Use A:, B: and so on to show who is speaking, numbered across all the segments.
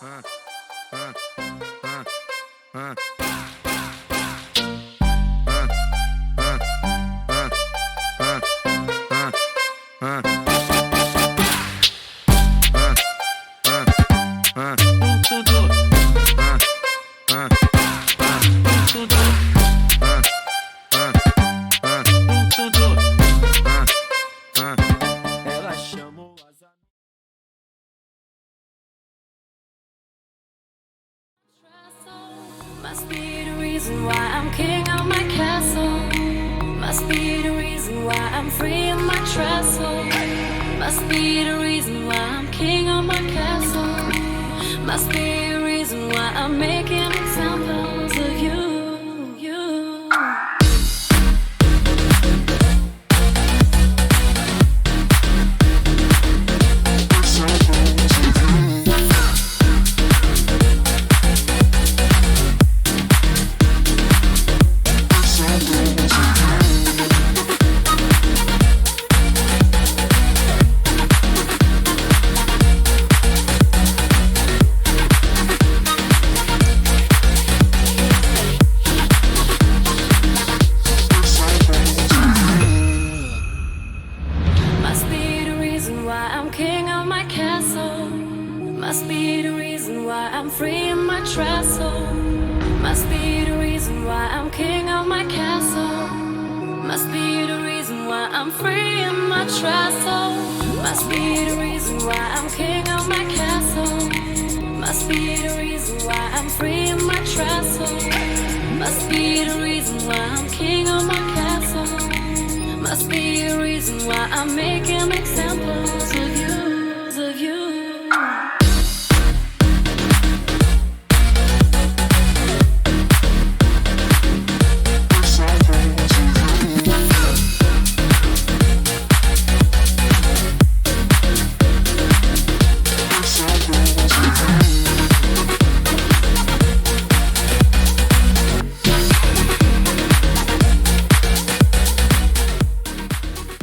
A: uh, uh, uh, uh, ela chamou as
B: Must be the reason why I'm king of my castle. Must be the reason why I'm free of my trestle. Must be the reason why I'm king of my castle. Must be the reason why I'm making examples of you. Must be the reason why I'm king of my castle. Must be the reason why I'm free in my trestle. Must be the reason why I'm king of my castle. Must be the reason why I'm free in my trestle. Must be the reason why I'm king of my castle. Must be the reason why I'm free in my trestle. Must be the reason why I'm king of my castle. Must be a reason why I'm making examples of you, of you.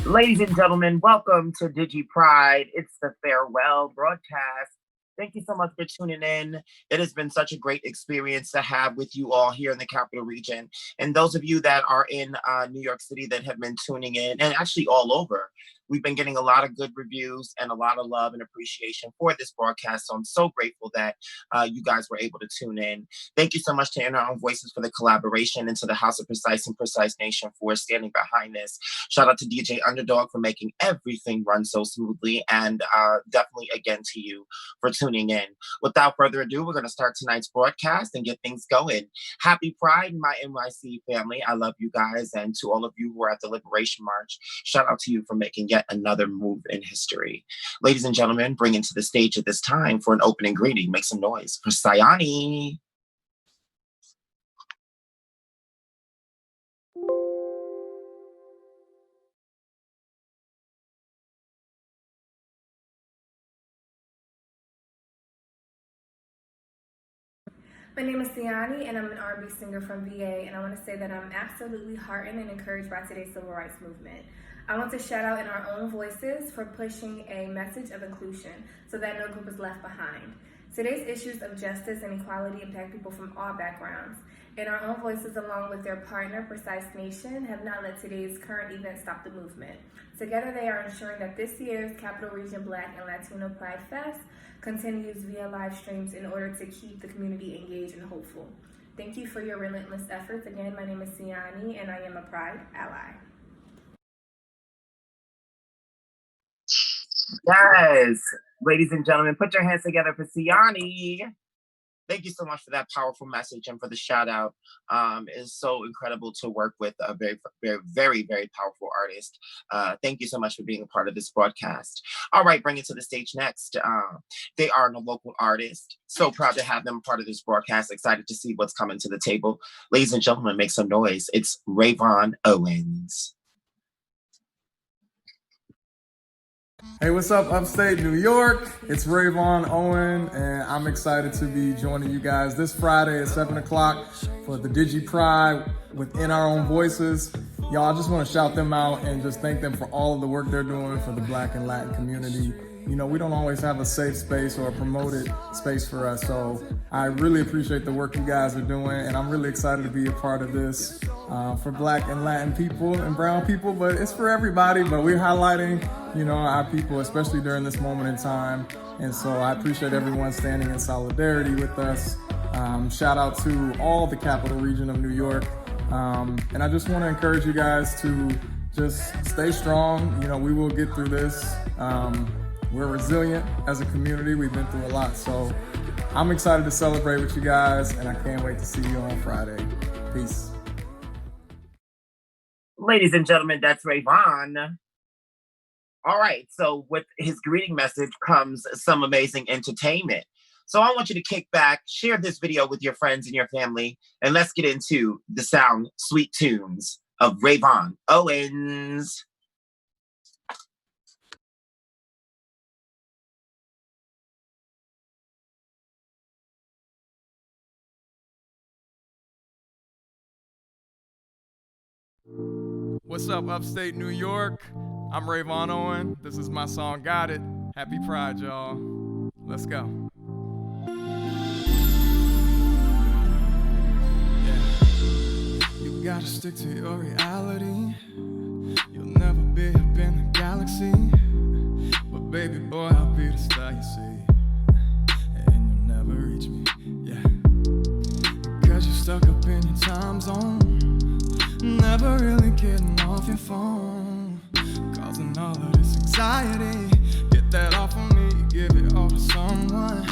C: Ladies and gentlemen, welcome to Digi-Pride. It's the farewell broadcast. Thank you so much for tuning in. It has been such a great experience to have with you all here in the capital region. And those of you that are in New York City that have been tuning in, and actually all over, we've been getting a lot of good reviews and a lot of love and appreciation for this broadcast. So I'm so grateful that you guys were able to tune in. Thank you so much to In Our Own Voices for the collaboration, and to the House of Precise and Precise Nation for standing behind this. Shout out to DJ Underdog for making everything run so smoothly, and definitely again to you for tuning in. Without further ado, we're going to start tonight's broadcast and get things going. Happy Pride, my NYC family. I love you guys. And to all of you who are at the Liberation March, shout out to you for making yet another move in history. Ladies and gentlemen, bringing to the stage at this time for an opening greeting, make some noise for Siani.
D: My name is Siani, and I'm an R&B singer from VA, and I want to say that I'm absolutely heartened and encouraged by today's civil rights movement. I want to shout out In Our Own Voices for pushing a message of inclusion so that no group is left behind. Today's issues of justice and equality impact people from all backgrounds. In Our Own Voices, along with their partner, Precise Nation, have not let today's current event stop the movement. Together, they are ensuring that this year's Capital Region Black and Latino Pride Fest continues via live streams in order to keep the community engaged and hopeful. Thank you for your relentless efforts. Again, my name is Siani, and I am a Pride ally.
C: Yes, ladies and gentlemen, put your hands together for Siani. Thank you so much for that powerful message and for the shout out. It is so incredible to work with a very, very, very, very powerful artist. Thank you so much for being a part of this broadcast. All right, bring it to the stage next. They are a local artist. So proud to have them part of this broadcast. Excited to see what's coming to the table. Ladies and gentlemen, make some noise. It's Rayvon Owens.
E: Hey, what's up, upstate New York? It's Rayvon Owen, and I'm excited to be joining you guys this Friday at 7 o'clock for the Digi-Pride within Our Own Voices. Y'all, I just want to shout them out and just thank them for all of the work they're doing for the Black and Latin community. we don't always have a safe space or a promoted space for us. So I really appreciate the work you guys are doing, and I'm really excited to be a part of this for Black and Latin people and brown people, but it's for everybody. But we're highlighting, our people, especially during this moment in time. And so I appreciate everyone standing in solidarity with us. Shout out to all the capital region of New York. And I just want to encourage you guys to just stay strong. We will get through this. We're resilient as a community. We've been through a lot. So I'm excited to celebrate with you guys, and I can't wait to see you on Friday. Peace.
C: Ladies and gentlemen, that's Rayvon. All right, so with his greeting message comes some amazing entertainment. So I want you to kick back, share this video with your friends and your family, and let's get into the sound sweet tunes of Rayvon Owens.
E: What's up, upstate New York? I'm Rayvon Owen. This is my song, Got It. Happy Pride, y'all. Let's go. You gotta stick to your reality. You'll never be up in the galaxy, but baby boy, I'll be the star you see, and you'll never reach me, Cause you're stuck up in your time zone, never really getting off your phone, causing all of this anxiety. Get that off of me, give it all to someone.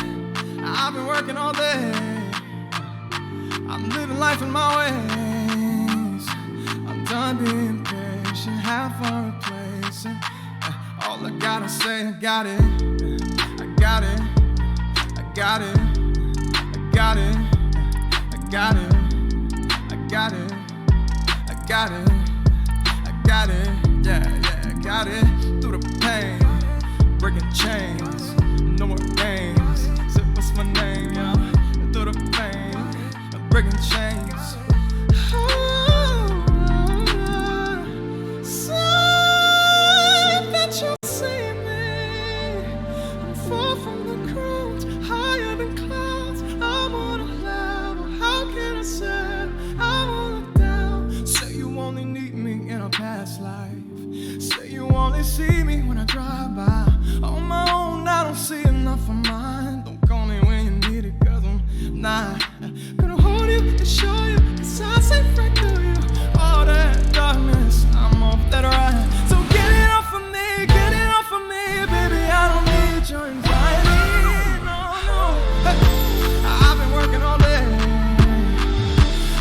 E: I've been working all day, I'm living life in my ways. I'm done being patient, have fun replacing. All I gotta say, I got it, I got it, I got it, I got it, I got it, I got it, I got it, I got it, I got it. Through the pain, breaking chains, no more games. So what's my name, y'all? Through the pain, breaking chains. Say that you'll see me. I'm far from the crowd, higher than clouds. I'm on a level, how can I say I'm on a down? Say you only need me in a past life. Say you only see me when I drive by. On my own, I don't see enough of mine. Don't call me when you need it, cause I'm not gonna hold you and show you, cause I say right through you. All that darkness, I'm off that ride. So get it off of me, get it off of me, baby, I don't need your anxiety, no. Hey, I've been working all day,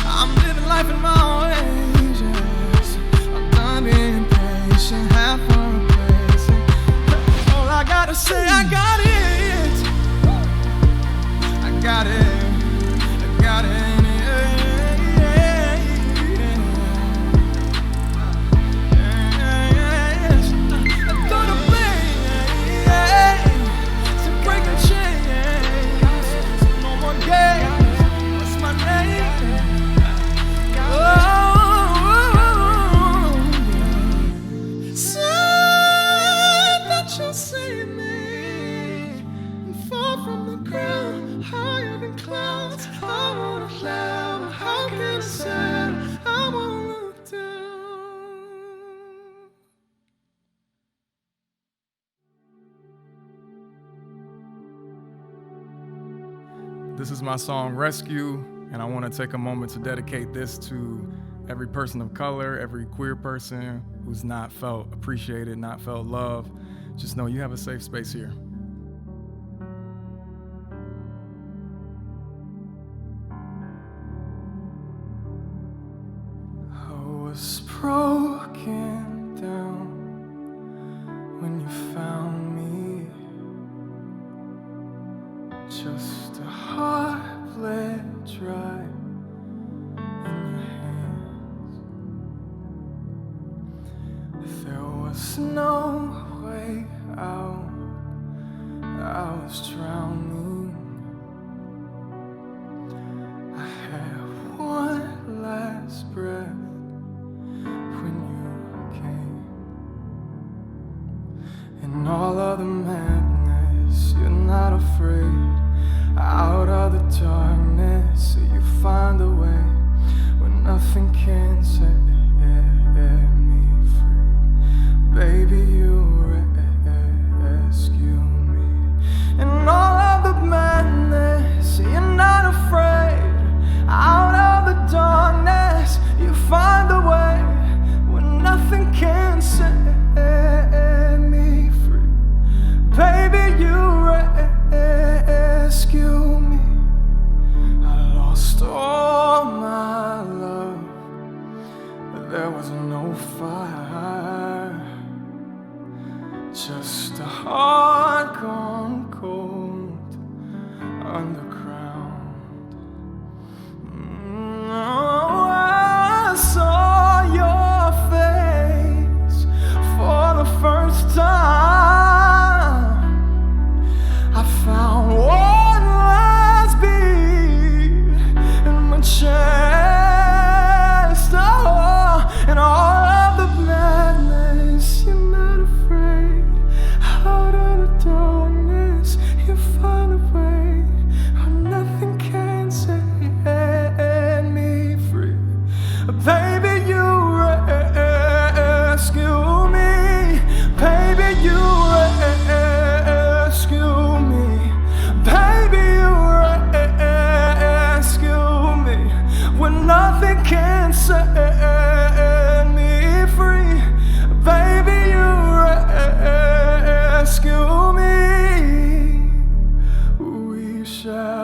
E: I'm living life in my ways, yes. I'm done being patient, have fun replacing. All I gotta say, I got it, I got it, I got it. This is my song, Rescue, and I want to take a moment to dedicate this to every person of color, every queer person who's not felt appreciated, not felt loved. Just know you have a safe space here. I was broken down when you found me. Just a heart bled dry in your hands. There was no way out, I was drowning. I had one last breath when you came, and all of the madness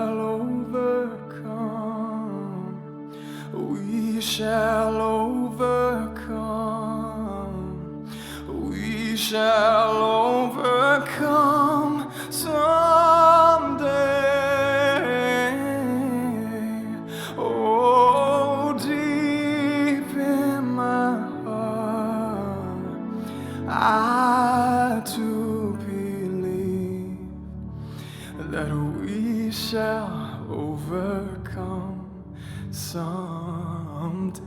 E: shall overcome. We shall overcome. We shall overcome someday. Oh, deep in my heart, I do believe that we shall overcome someday.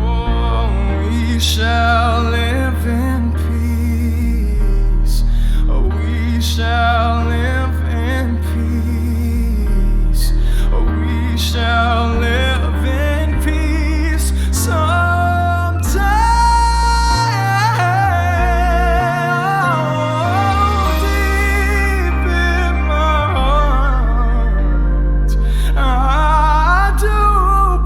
E: Oh, we shall live in peace. Oh, we shall live in peace. Oh, we shall live in peace someday. Oh, deep in my heart, I do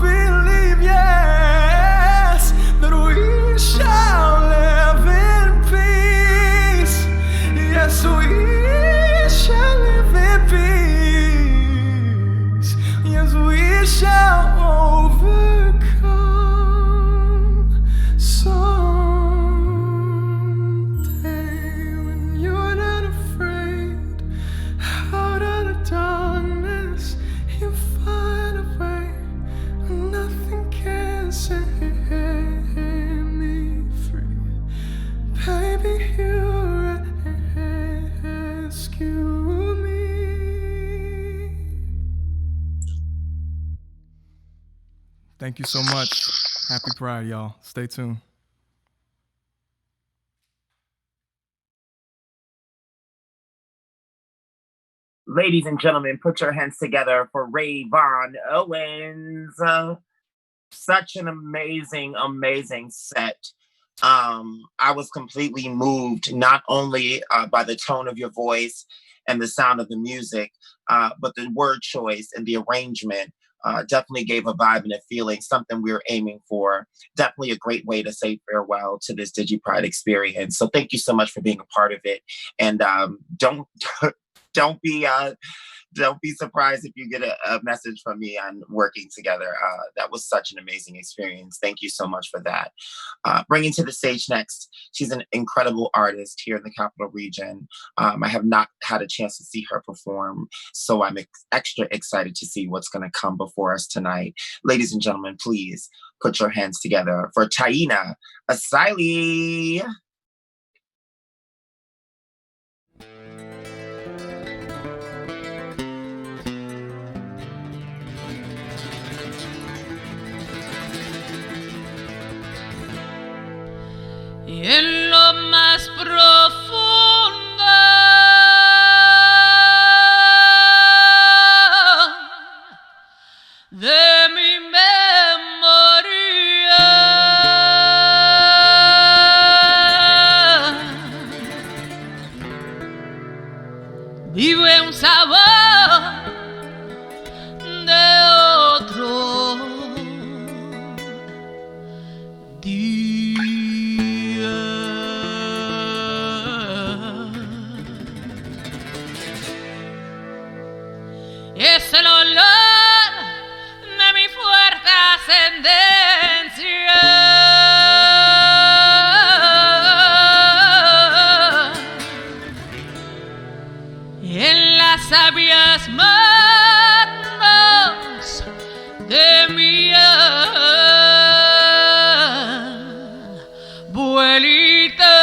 E: believe, yes, that we shall live in peace. Yes, we shall live in peace. Yes, we shall overcome someday. When you're not afraid, out of the darkness, you find a way. Nothing can set me free. Baby, you rescue me. Thank you so much. Happy Pride, y'all. Stay tuned.
C: Ladies and gentlemen, put your hands together for Rayvon Owens. Such an amazing, amazing set. I was completely moved, not only by the tone of your voice and the sound of the music, but the word choice and the arrangement. Definitely gave a vibe and a feeling, something we were aiming for. Definitely a great way to say farewell to this DigiPride experience. So thank you so much for being a part of it. And don't be surprised if you get a message from me on working together. That was such an amazing experience. Thank you so much for that. Bringing to the stage next, she's an incredible artist here in the Capital Region. I have not had a chance to see her perform, so I'm extra excited to see what's going to come before us tonight. Ladies and gentlemen, please put your hands together for Taini Asili.
F: Y en lo más profundo de mi memoria vive un sabor de otro día. Es el olor de mi fuerte ascendencia. En las sabias manos de mi abuelita.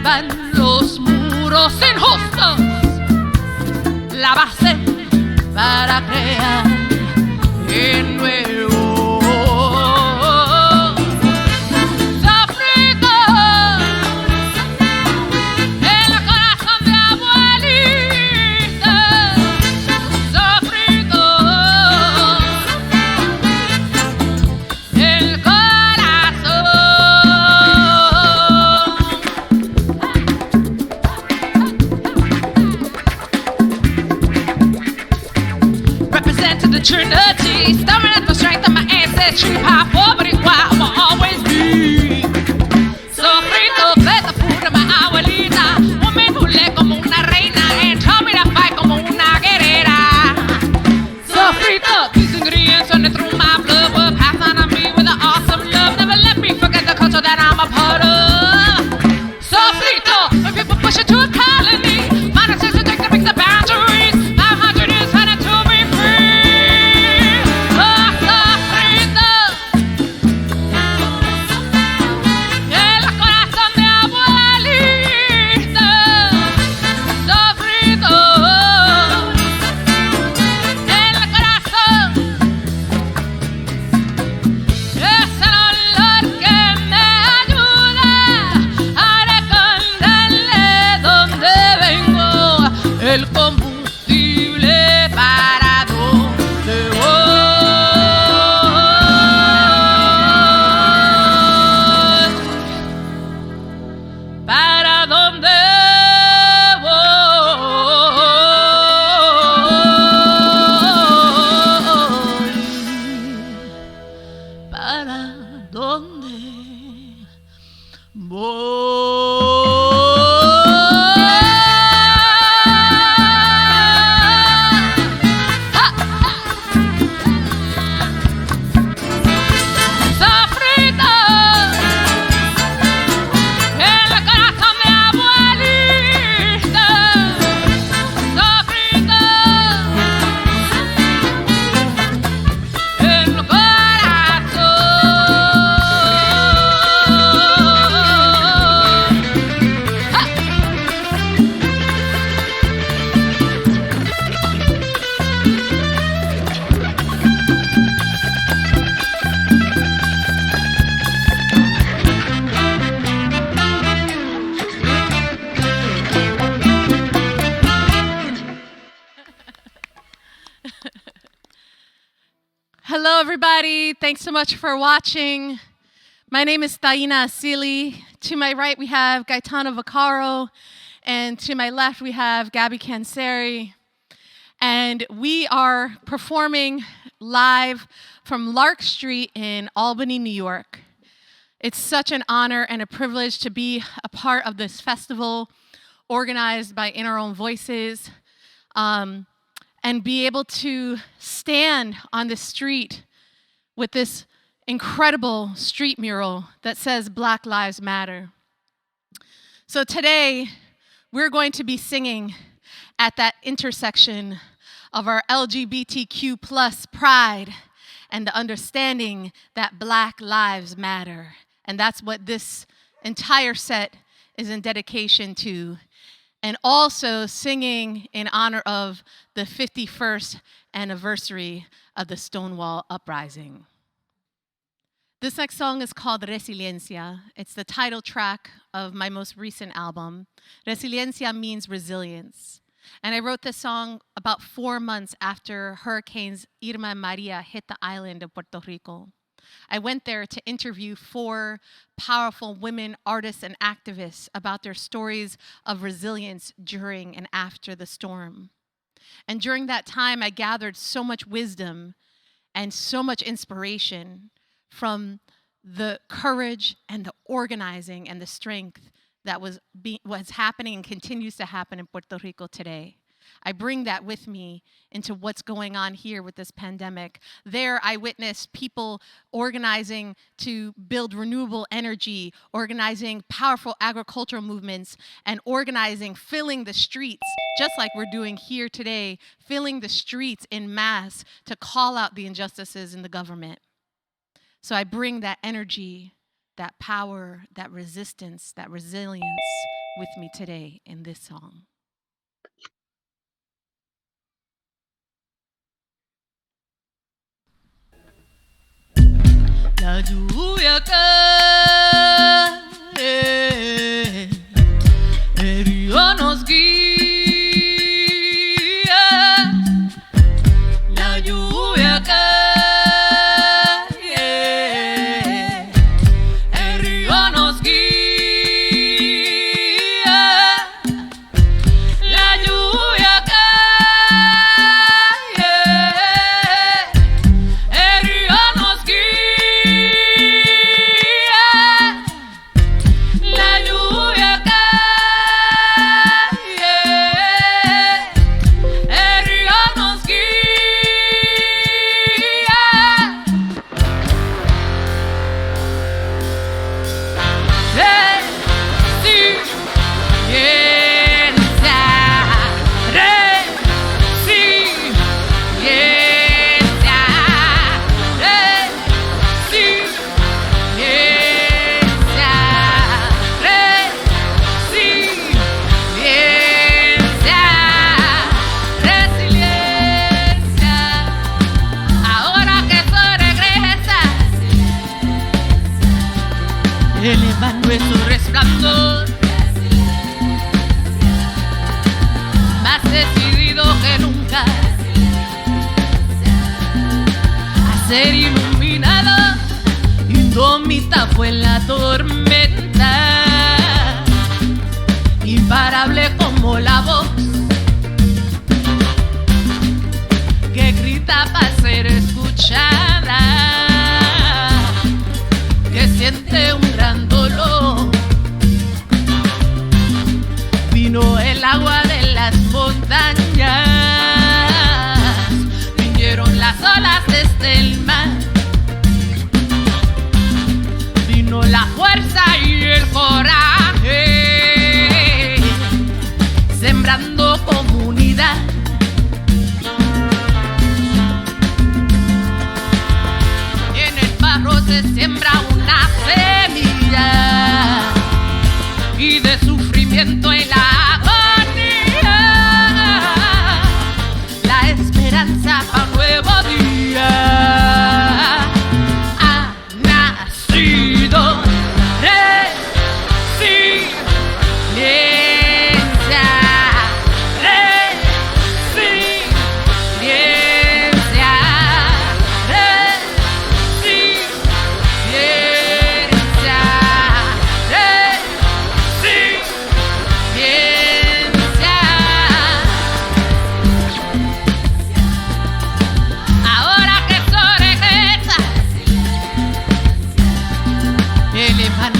F: derriban los muros injustos, la base para crear en nuevo. Sofrito, el corazón de abuelita. Sofrito, el corazón. Representing the Trinity, staring at the strength of my ancestry. Power, poverty, why I will always be. Sofrito, fed the food of my abuelita. Woman who led como una reina and taught me to fight como una guerrera. Sofrito, these ingredients running through my blood were passed on to me with an awesome love. Never let me forget the culture that I'm a part of. Sofrito, when people push it to a colony, find a sense of that breaks the boundaries. 500 years fighting to be free. Oh, Sofrito, el corazón de abuelita. Sofrito, el corazón. Es el olor que me ayuda a recordarle dónde vengo, el combustible para dónde voy, para dónde voy, para dónde Sofrito, el corazón de abuelita. Sofrito, el Hello, everybody. Thanks so much for watching. My name is Taini Asili. To my right, we have Gaetano Vaccaro, and to my left, we have Gabby Canseri. And we are performing live from Lark Street in Albany, New York. It's such an honor and a privilege to be a part of this festival organized by In Our Own Voices, and be able to stand on the street with this incredible street mural that says Black Lives Matter. So today, we're going to be singing at that intersection of our LGBTQ plus pride and the understanding that Black Lives Matter. And that's what this entire set is in dedication to. And also singing in honor of the 51st anniversary of the Stonewall Uprising. This next song is called Resiliencia. It's the title track of my most recent album. Resiliencia means resilience. And I wrote this song about 4 months after Hurricanes Irma and Maria hit the island of Puerto Rico. I went there to interview 4 powerful women artists and activists about their stories of resilience during and after the storm. And during that time, I gathered so much wisdom and so much inspiration from the courage and the organizing and the strength that was happening and continues to happen in Puerto Rico today. I bring that with me into what's going on here with this pandemic. There, I witnessed people organizing to build renewable energy, organizing powerful agricultural movements, and organizing, filling the streets, just like we're doing here today, filling the streets in mass to call out the injustices in the government. So I bring that energy, that power, that resistance, that resilience with me today in this song. La lluvia cae, el río nos guía. La lluvia cae, el río nos guía. La lluvia cae, el río nos guía. La lluvia cae, el río nos guía. Ahora que soy regresa, elevando su resplandor, más decidido que nunca a ser iluminado. Indómita fue la tormenta, imparable como la voz que grita para ser escuchada, que siente un gran dolor. Vino el agua de las montañas, vinieron las olas desde el mar, vino la fuerza y el coraje, sembrando comunidad. En el barro se siembra una semilla y de sufrimiento en la agonía, la esperanza para un nuevo día ha nacido.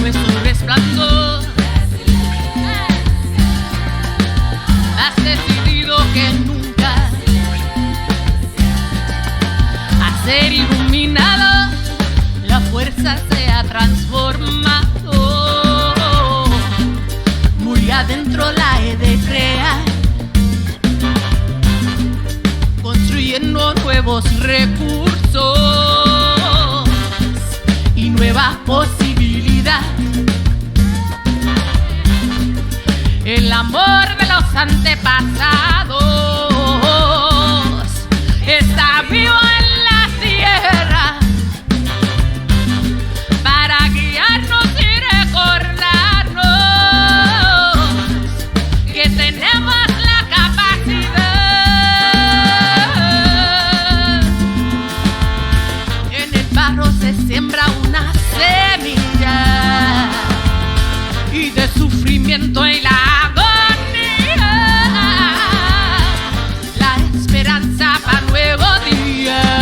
F: Nuestro resplandor, has decidido que nunca a ser iluminado, la fuerza se ha transformado. Muy adentro la he de crear, construyendo nuevos recursos y nuevas posibilidades. El amor de los antepasados está vivo en la tierra para guiarnos y recordarnos que tenemos la capacidad. En el barro se siembra una semilla y de sufrimiento en la agonía, la esperanza para nuevo día.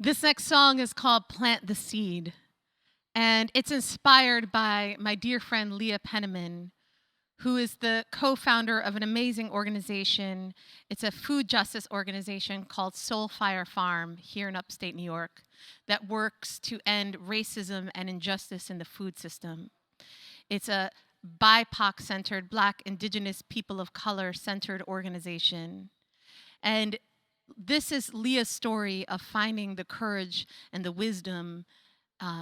F: This next song is called Plant the Seed, and it's inspired by my dear friend Leah Penniman, who is the co-founder of an amazing organization. It's a food justice organization called Soulfire Farm here in upstate New York that works to end racism and injustice in the food system. It's a BIPOC-centered, Black, Indigenous, people of color-centered organization. And this is Leah's story of finding the courage and the wisdom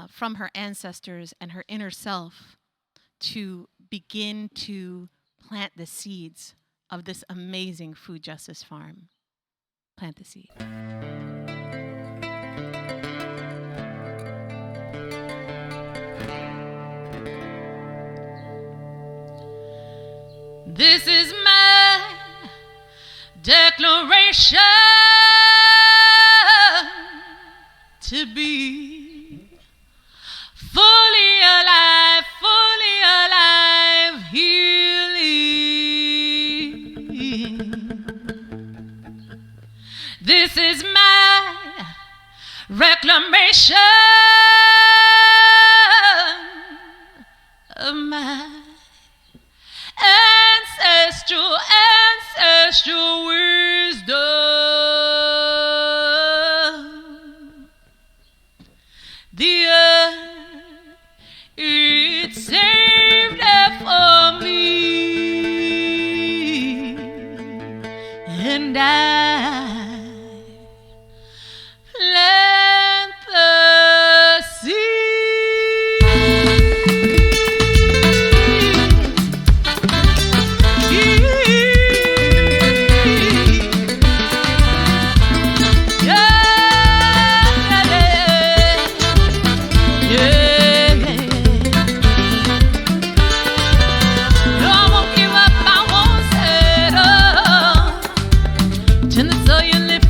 F: from her ancestors and her inner self to begin to plant the seeds of this amazing food justice farm. Plant the seed. This is my declaration to be fully alive, healing. This is my reclamation of my ancestral wisdom. The earth, it saved it for me, and I plant the seed. Till you live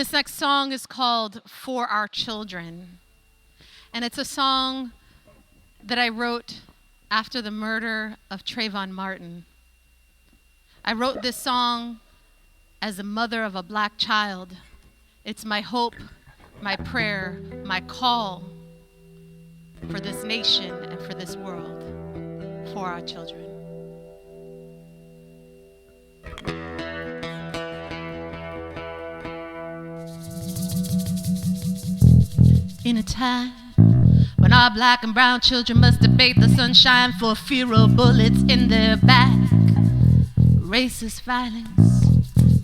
F: This next song is called For Our Children. And it's a song that I wrote after the murder of Trayvon Martin. I wrote this song as a mother of a black child. It's my hope, my prayer, my call for this nation and for this world, for our children. In a time when our black and brown children must debate the sunshine for fear of bullets in their back, racist violence,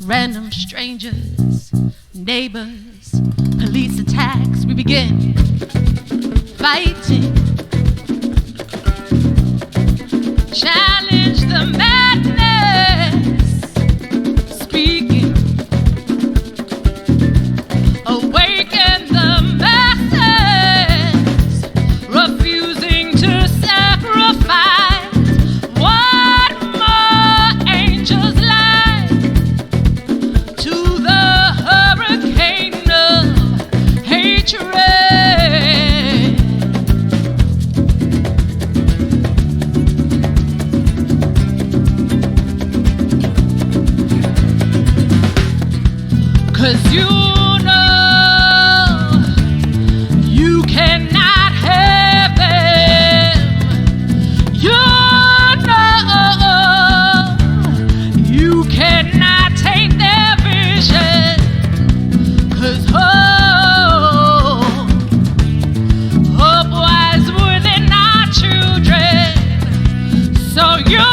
F: random strangers, neighbors, police attacks, we begin fighting. Challenge the madness, speaking. Awaken the masses, refusing to sacrifice one more angel's life to the hurricane of hatred. 'Cause you cannot have them. You cannot take their vision. 'Cause hope lies within our children. So you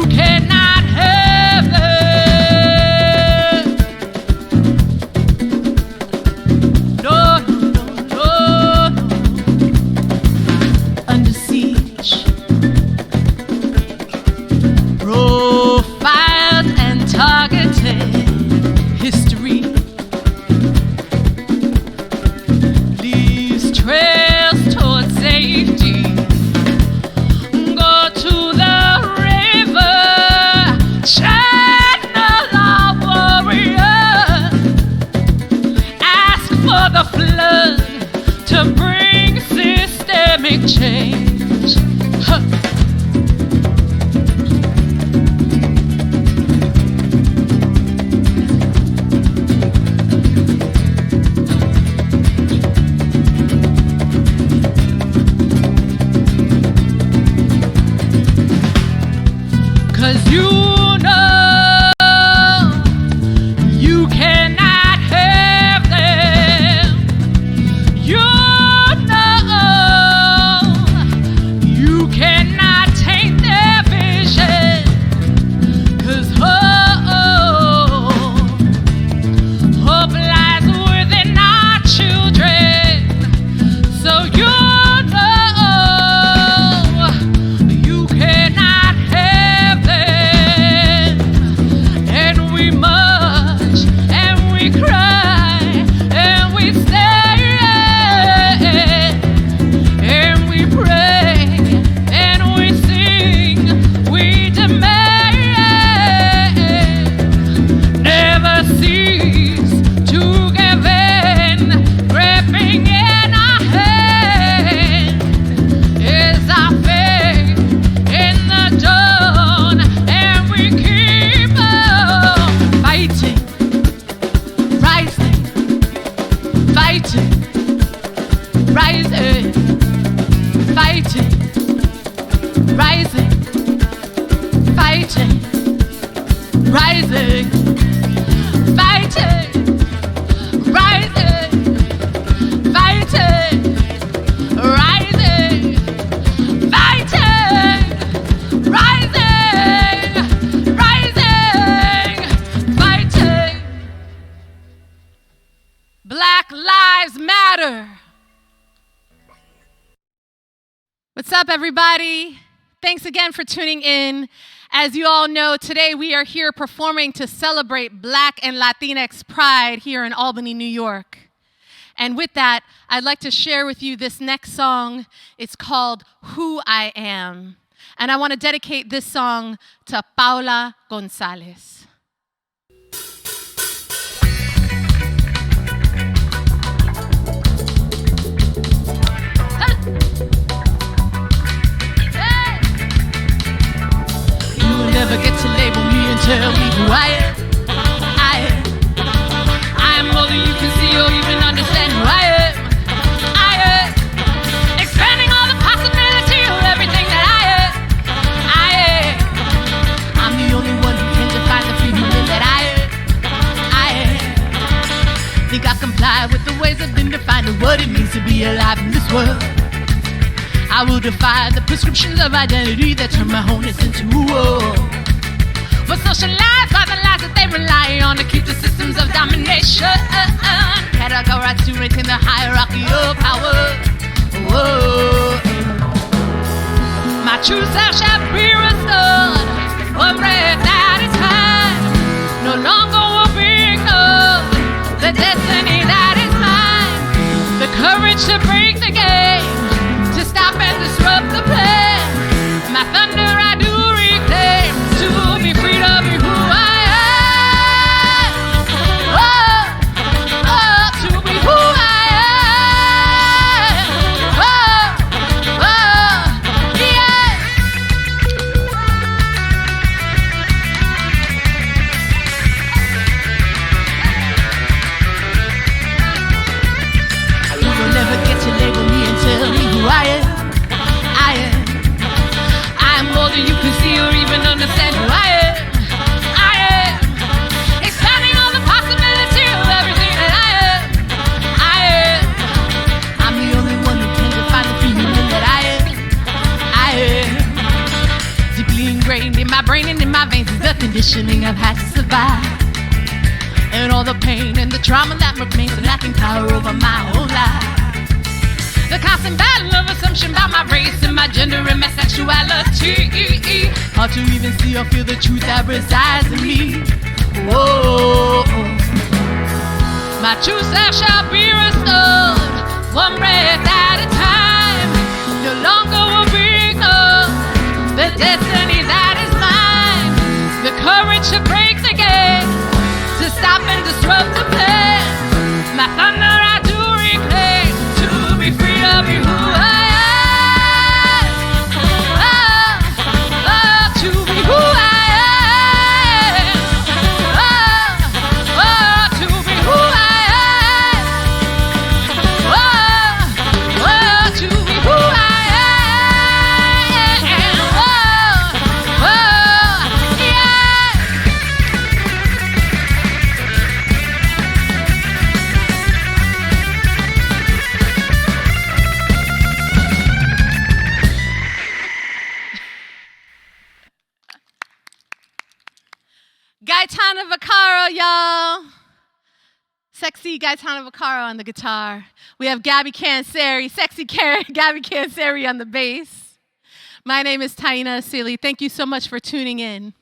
F: cannot have them. No. Under siege, profiled and targeted. History leaves trails towards safety. Go to the river, channel our warrior. Ask for the flood to bring systemic change. Huh. 'Cause you cannot have them. You cannot take their vision. 'Cause hope lies within our children. So you cannot have them. And we march and we cry and we stand and we pray and we sing. We demand, never cease to give in. Gripping in our hand is our faith in the dawn, and we keep on fighting, rising, fighting, rising, fighting, rising, fighting, rising, fighting, rising, fighting, rising, fighting, rising, rising, fighting. Black Lives Matter. What's up, everybody? Thanks again for tuning in. As you all know, today we are here performing to celebrate Black and Latinx pride here in Albany, New York. And with that, I'd like to share with you this next song. It's called Who I Am. And I want to dedicate this song to Paula Gonzalez. never get to label me and tell me who I am. I am more than you can see or even understand who I am. Expanding all the possibility of everything that I am. I'm the only one who can define the free human that I am. Think I comply with the ways I've been defined of what it means to be alive in this world. I will defy the prescriptions of identity that turn my wholeness into a war. We're socialized by the lies that they rely on to keep the systems of domination. Categorized to maintain the hierarchy of power. Whoa. My true self shall be restored. One breath at a time. No longer will be ignored. The destiny that is mine. The courage to break the game. To stop and disrupt the plan. My thunder I do reclaim. To be free to be who I am. Oh, oh, to be who I am. Oh, oh, yeah. You will never get to label me and tell me who I am. I am more than you can see or even understand who I am. Expanding all the possibility of everything that I am. I'm the only one who can define the free human that I am. Deeply ingrained in my brain and in my veins is the conditioning I've had to survive. And all the pain and the trauma that remains lacking power over my whole life. The constant battle of assumption about my race and my gender and my sexuality. Hard to even see or feel the truth that resides in me. Whoa. My true self shall be restored. One breath at a time. No longer will be ignored. The destiny that is mine. The courage to break the game. To stop and disrupt the plan. My thunder I do reclaim. To be free to be who I am. Oh, oh, to be who I am. Oh, oh, to be who I am. Oh, oh, to be who I am. Oh, oh, yeah. Gaetano Vaccaro, y'all. Sexy Gaetano Vaccaro on the guitar. We have Gabby Canseri, sexy Gabby Canseri on the bass. My name is Taini Asili. Thank you so much for tuning in.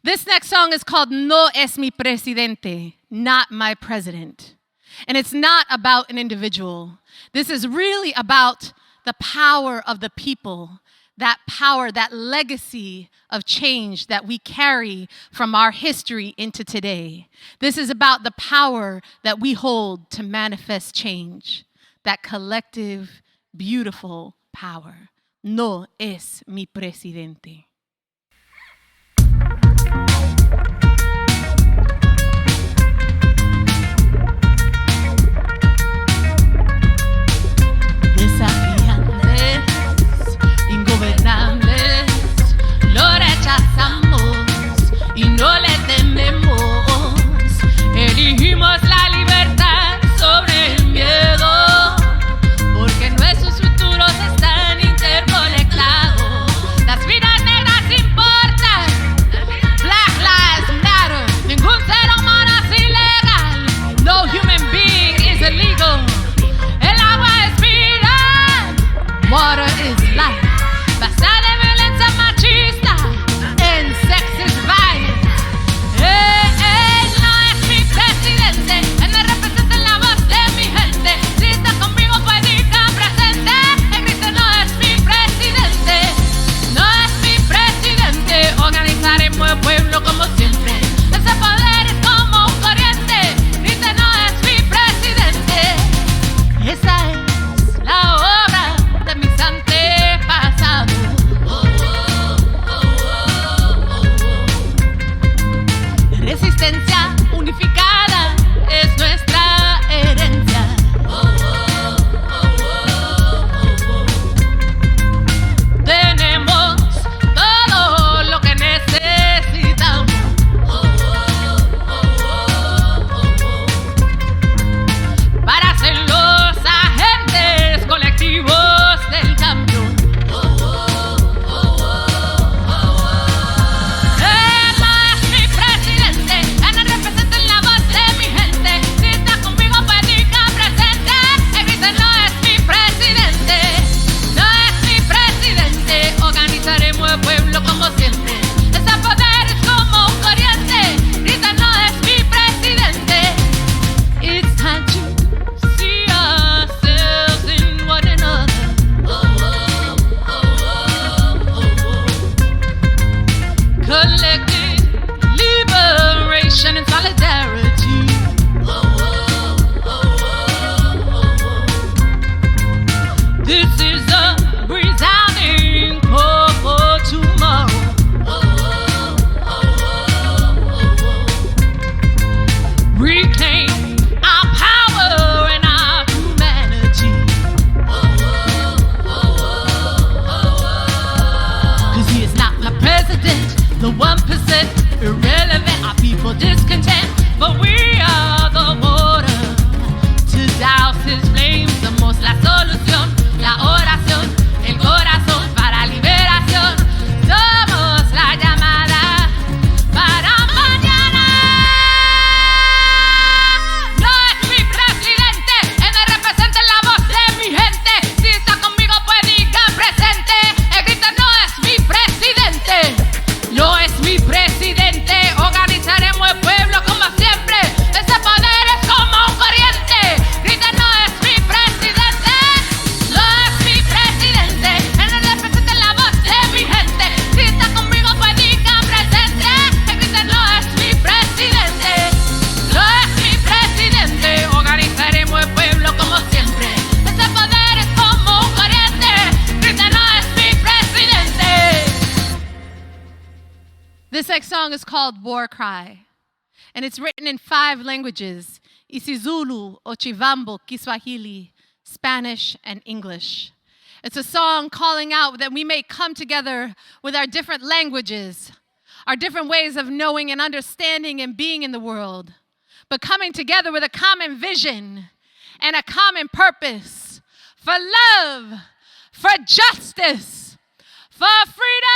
F: This next song is called No es mi presidente, not my president. And it's not about an individual. This is really about the power of the people, that power, that legacy of change that we carry from our history into today. This is about the power that we hold to manifest change, that collective, beautiful power. No es mi presidente. Desafiantes, ingobernables, lo rechazamos y no le tememos. Elegimos la libertad sobre el miedo, porque nuestros futuros están interconectados. Las vidas negras irrelevant. Our people discontent, but we are the water to douse his flames. Somos la solución, la oración, el corazón para liberación. Somos la llamada para mañana. No es mi presidente, él me representa en la voz de mi gente. Si está conmigo puede ir presente. El grito no es mi presidente, no es mi presidente. Organizaremos el pueblo como siempre. Ese poder es como un corriente. Grita no es mi presidente, no es mi presidente. Él me representa en la voz de mi gente. Si está conmigo puede ir presente. El grito no es mi presidente, no es mi presidente. Organizaremos el pueblo como siempre. Ese poder es como un corriente. Grita no es mi presidente. This next song is called War Cry, and it's written in 5 languages: isiZulu, Ochivambo, Kiswahili, Spanish, and English. It's a song calling out that we may come together with our different languages, our different ways of knowing and understanding and being in the world, but coming together with a common vision and a common purpose for love, for justice, for freedom.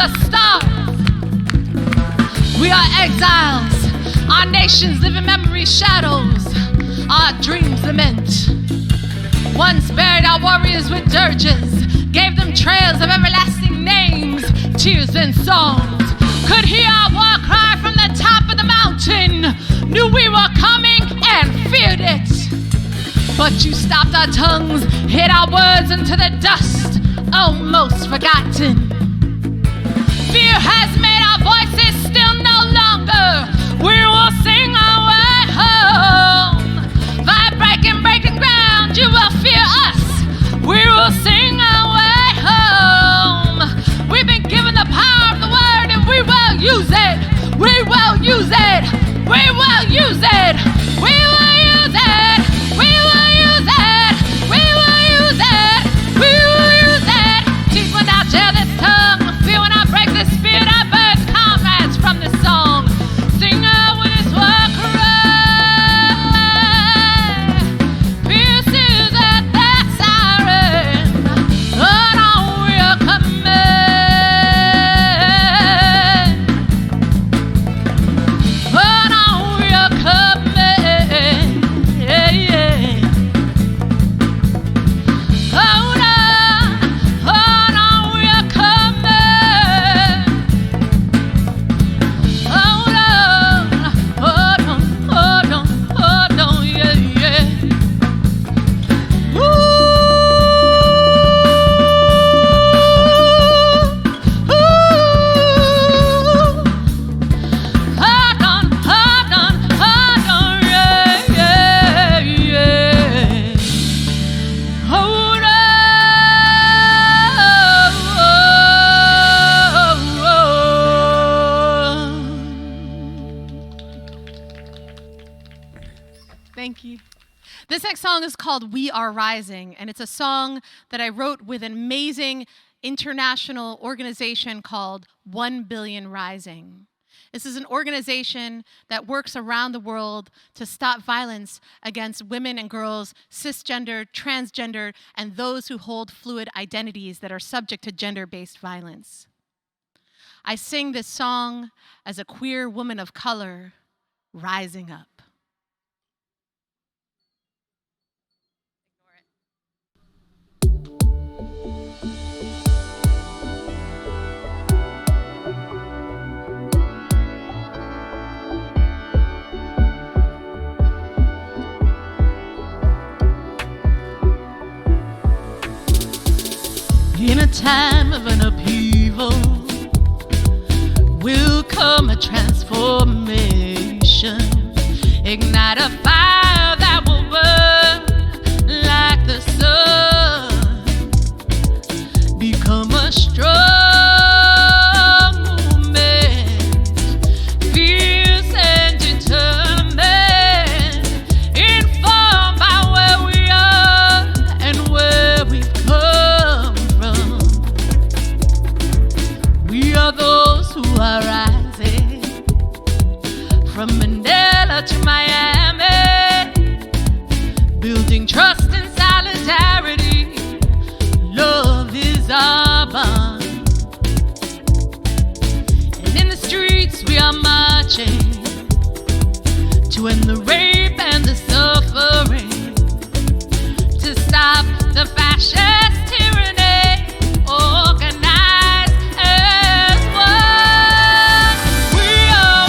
F: the stars. We are exiles. Our nations live in memory shadows. Our dreams lament. Once buried our warriors with dirges, gave them trails of everlasting names, tears and songs. Could hear our war cry from the top of the mountain, knew we were coming and feared it. But you stopped our tongues, hid our words into the dust, almost forgotten. Fear has made our voices still no longer. We will sing our way home. Vibrating, breaking ground, you will fear us. We will sing our way home. We've been given the power of the word and we will use it. We will use it. We will use it. We will use it. We will use it. We will use it. We will use it. Teach when I jail this tongue. Feel when I break this spirit. I burst comrades from this song. Sing out when it's war cry. Pierces at that siren. But on we are coming. But on we are coming. Yeah, yeah. Hold on, we are coming. Hold on, yeah, yeah. Ooh, ooh. Hold on, yeah, yeah, yeah. Hold on. Thank you. This next song is called We Are Rising, and it's a song that I wrote with an amazing international organization called 1 Billion Rising. This is an organization that works around the world to stop violence against women and girls, cisgender, transgender, and those who hold fluid identities that are subject to gender-based violence. I sing this song as a queer woman of color rising up. In a time of an upheaval will come a transformation. Ignite a fire that will burn like the sun. Become a strong movement, fierce and determined, informed by where we are and where we've come from. We are those who are rising from Mandela to Miami, building trust and solidarity. Love is our bond. And in the streets we are marching to end the rape and the suffering, to stop the fascist tyranny, organize as one. We are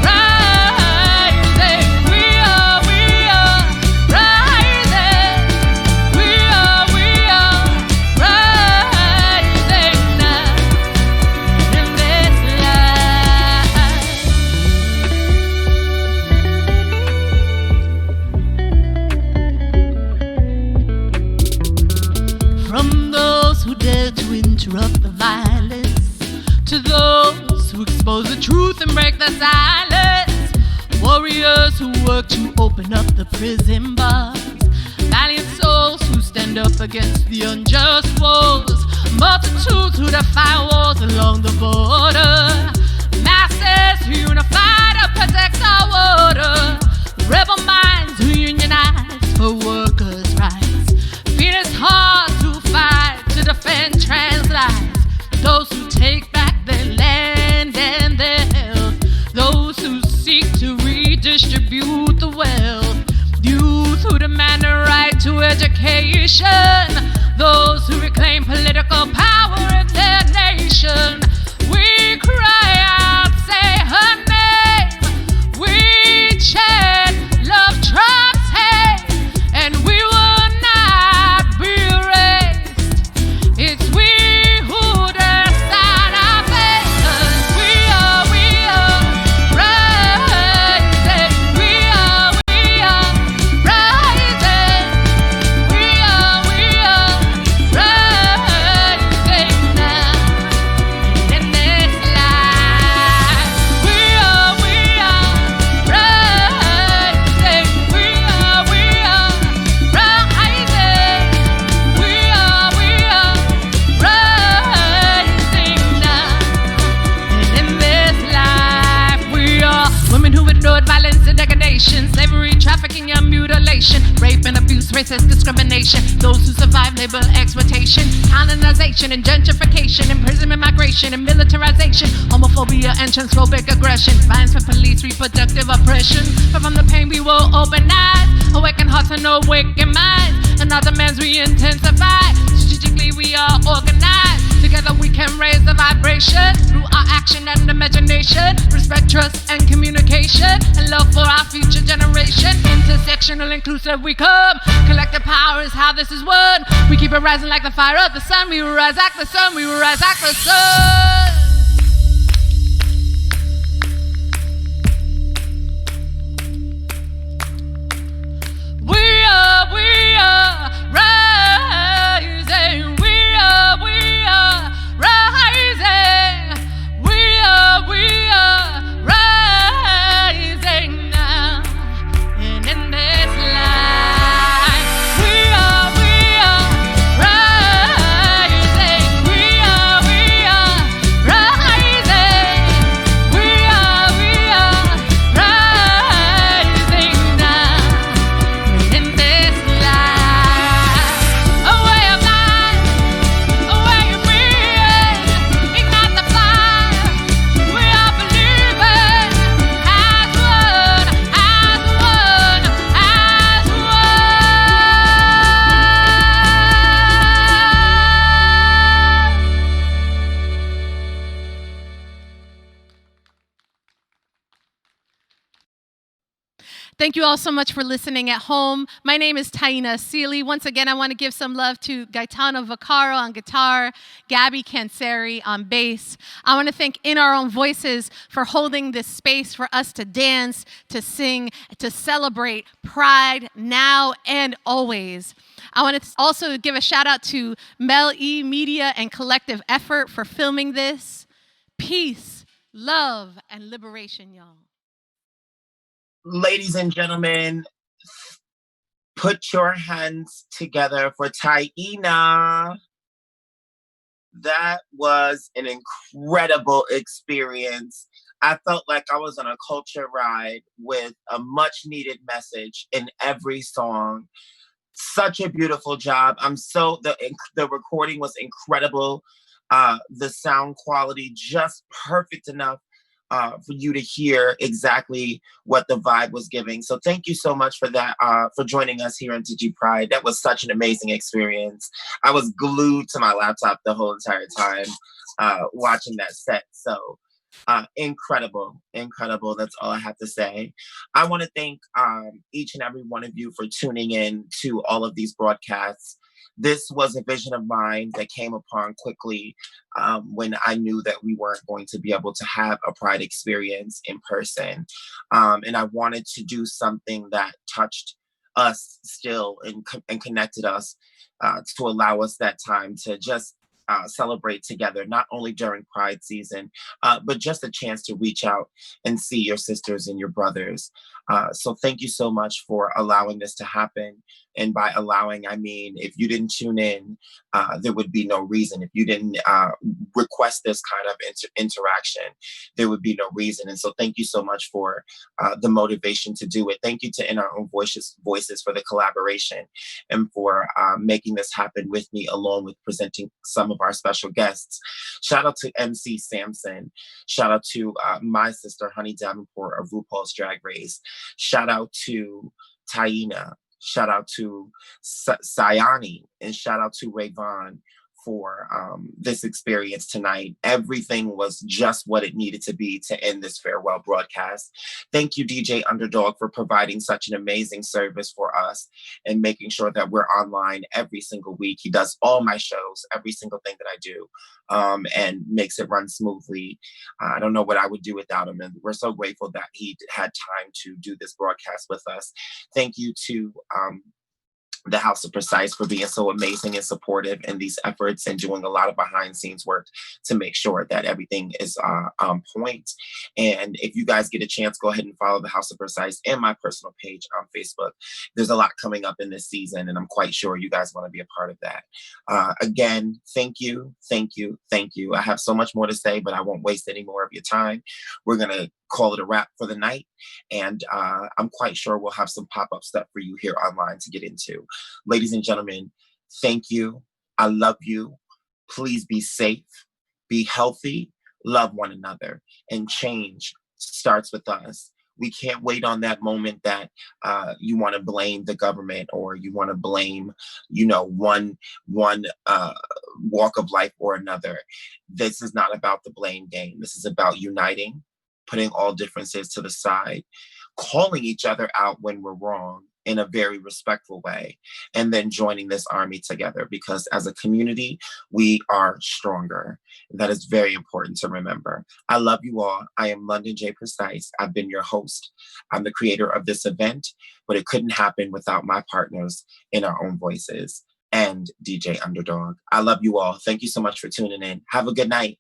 F: rising. We are rising. We are rising now in this life. From those who dare to interrupt the violence, to those who expose the truth and break the silence, warriors who work to open up the prison bars, valiant souls who stand up against the unjust wars, multitudes who defy wars along the border, masses who unify to protect our water, rebel minds who unionize for workers' rights, fearless hearts who fight to defend trans lives, those who take nation. Those who reclaim political power in their nation. We cry out, say her name. We chant, love trumps hate, and we will not be erased. It's we who decide our fate. 'Cause we are rising. We are rising. We are rising now. In this life, we are rising. We are rising. We are rising now. In this life, we are women who endured violence and degradation, slavery, trafficking, and mutilation, rape and abuse, racist discrimination. Those who survive labor exploitation, colonization and gentrification, imprisonment, migration, and militarization, homophobia and transphobic aggression, violence for police, reproductive oppression. But from the pain we will open eyes, awaken hearts and awaken minds, and our demands we intensify. Strategically we are organized. Together we can raise the vibration through our action and imagination, respect, trust, and communication, and love for our future generation. Intersectional, inclusive we come. Collective power is how this is won. We keep it rising like the fire of the sun. We will rise like the sun. We will rise like the sun. We are rising. We are rising. We are rising now. And in this life, we are rising. We are rising. We are rising now. In this life, a way of life, a way of being, ignite the fire. We are believing as one, as one, as Thank you all so much for listening at home. My name is Taini Asili. Once again, I want to give some love to Gaetano Vaccaro on guitar, Gabby Canseri on bass. I want to thank In Our Own Voices for holding this space for us to dance, to sing, to celebrate Pride now and always. I want to also give a shout out to Mel E Media and Collective Effort for filming this. Peace, love, and liberation, y'all.
C: Ladies and gentlemen, put your hands together for Taina. That was an incredible experience. I felt like I was on a culture ride with a much needed message in every song. Such a beautiful job. The recording was incredible. The sound quality just perfect enough for you to hear exactly what the vibe was giving. So thank you so much for that, for joining us here in DigiPride. That was such an amazing experience. I was glued to my laptop the whole entire time watching that set. So incredible. That's all I have to say. I want to thank each and every one of you for tuning in to all of these broadcasts. This was a vision of mine that came upon quickly when I knew that we weren't going to be able to have a Pride experience in person. And I wanted to do something that touched us still and connected us to allow us that time to just celebrate together, not only during Pride season, but just a chance to reach out and see your sisters and your brothers. So thank you so much for allowing this to happen. And by allowing, I mean, if you didn't tune in, there would be no reason. If you didn't request this kind of interaction, there would be no reason. And so thank you so much for the motivation to do it. Thank you to In Our Own Voices for the collaboration and for making this happen with me, along with presenting some of our special guests. Shout out to MC Samson. Shout out to my sister, Honey Davenport of RuPaul's Drag Race. Shout out to Taina. shout out to Siani, and shout out to Rayvon for this experience tonight. Everything was just what it needed to be to end this farewell broadcast. Thank you, DJ Underdog, for providing such an amazing service for us and making sure that we're online every single week. He does all my shows, every single thing that I do, and makes it run smoothly. I don't know what I would do without him, and we're so grateful that he had time to do this broadcast with us. Thank you to the House of Precise for being so amazing and supportive in these efforts and doing a lot of behind scenes work to make sure that everything is on point. And if you guys get a chance, go ahead and follow the House of Precise and my personal page on Facebook. There's a lot coming up in this season, and I'm quite sure you guys want to be a part of that. Again, thank you, thank you, thank you. I have so much more to say, but I won't waste any more of your time. We're going to call it a wrap for the night. And I'm quite sure we'll have some pop-up stuff for you here online to get into. Ladies and gentlemen, thank you. I love you. Please be safe, be healthy, love one another, and change starts with us. We can't wait on that moment that you want to blame the government, or you want to blame, one walk of life or another. This is not about the blame game. This is about uniting, putting all differences to the side, calling each other out when we're wrong in a very respectful way, and then joining this army together, because as a community, we are stronger. That is very important to remember. I love you all. I am London Jae Precise. I've been your host. I'm the creator of this event, but it couldn't happen without my partners in our own voices and DJ Underdog. I love you all. Thank you so much for tuning in. Have a good night.